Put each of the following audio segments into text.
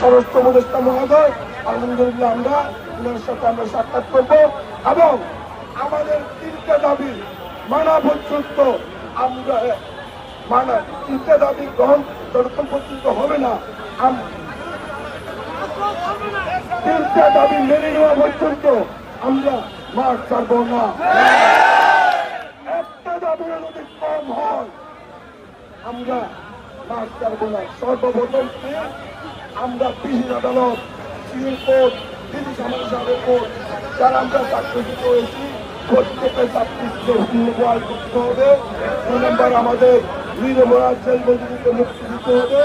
স্বরাষ্ট্র উপদেষ্টা মহোদয়, আলহামদুলিল্লাহ আমরা ওনার সাথে আমরা সাক্ষাৎ করব এবং আমাদের তিনটে দাবি মানা পর্যন্ত আমরা তিনটে দাবি গ্রহণ যতক্ষণ পর্যন্ত হবে না, তিনটে দাবি মেনে নেওয়া পর্যন্ত আমরা মাঠ ছাড়ব না। একটা দাবির যদি কম হয় আমরা মাঠ ছাড়ব না। সর্বপ্রথম আমরা বিহীন আদালত, সিভিল কোর্ট, বিধি সমাবেশের কোর্ট যারা আমরা চাকরিচ্যুত হয়েছি প্রত্যেকের চাকরিকে বহাল করতে হবে। 2 নম্বর আমাদের নিরপরাধ জেলবন্দিকে মুক্তি দিতে হবে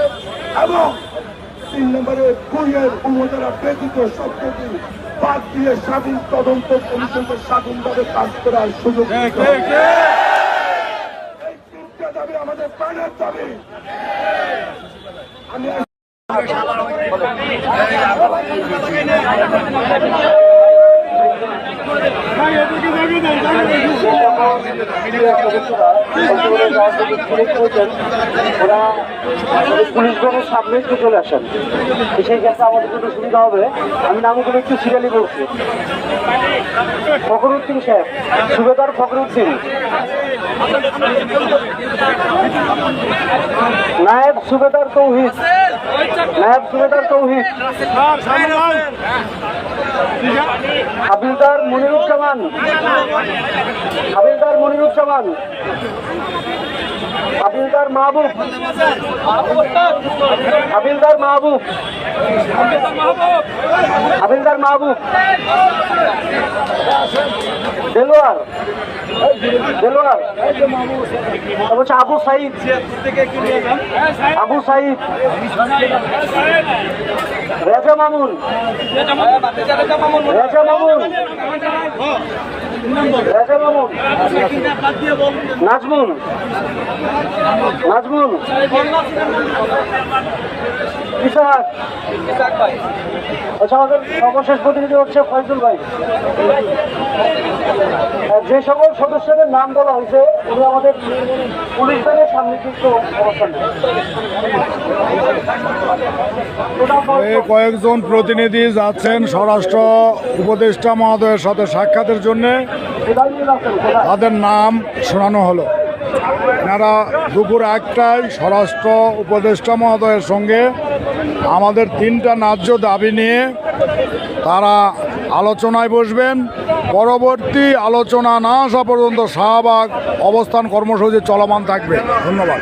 এবং 3 নম্বরে কুইয়ের উপজেলা ব্যতীত সবকিছু বাদ দিয়ে স্বাধীন তদন্ত কমিশনকে স্বাধীনভাবে কাজ করার সুযোগ দিতে হবে। এই তিনটা দাবি আমাদের প্রাণের দাবি। আমি ওরা পুলিশ বাহিনীর সামনে একটু চলে আসেন, সেই ক্ষেত্রে আমাদের জন্য সুবিধা হবে। আমি নামগুলো একটু সিরিয়ালি বলছি। ফখরুদ্দিন সাহেব, সুবেদার ফখরুদ্দিন, নায়েব সুবেদার তৌহিদ, নায়েব সুবেদার তৌহিদ, হাবিলদার মনিরুজ্জামান, হাবিলদার মনিরুজ্জামান, হাবিলদার মাহবুব, হাবিলদার মাহবুব, হাবিলদার মাহবুব, দেলোয়ার, দেলোয়ার, হচ্ছে আবু সাইদ, আবু সাইদ, রেজা মামুন, রেজা মামুন, রেজা মামুন, নাজমুন, নাজমুন, ইসাহাক, আচ্ছা আমাদের সর্বশেষ প্রতিনিধি হচ্ছে ফয়জুল ভাই। যে সকল সদস্যদের নাম বলা হয়েছে উনি আমাদের পুলিশ বাহিনীর সামনে কিন্তু অবস্থান। কয়েকজন প্রতিনিধি যাচ্ছেন স্বরাষ্ট্র উপদেষ্টা মহোদয়ের সাথে সাক্ষাতের জন্য, তাদের নাম শোনানো হলো। এনারা দুপুর 1টায় স্বরাষ্ট্র উপদেষ্টা মহোদয়ের সঙ্গে আমাদের 3টা ন্যায্য দাবি নিয়ে তারা আলোচনায় বসবেন। পরবর্তী আলোচনা না আসা পর্যন্ত শাহবাগ অবস্থান কর্মসূচি চলমান থাকবে। ধন্যবাদ।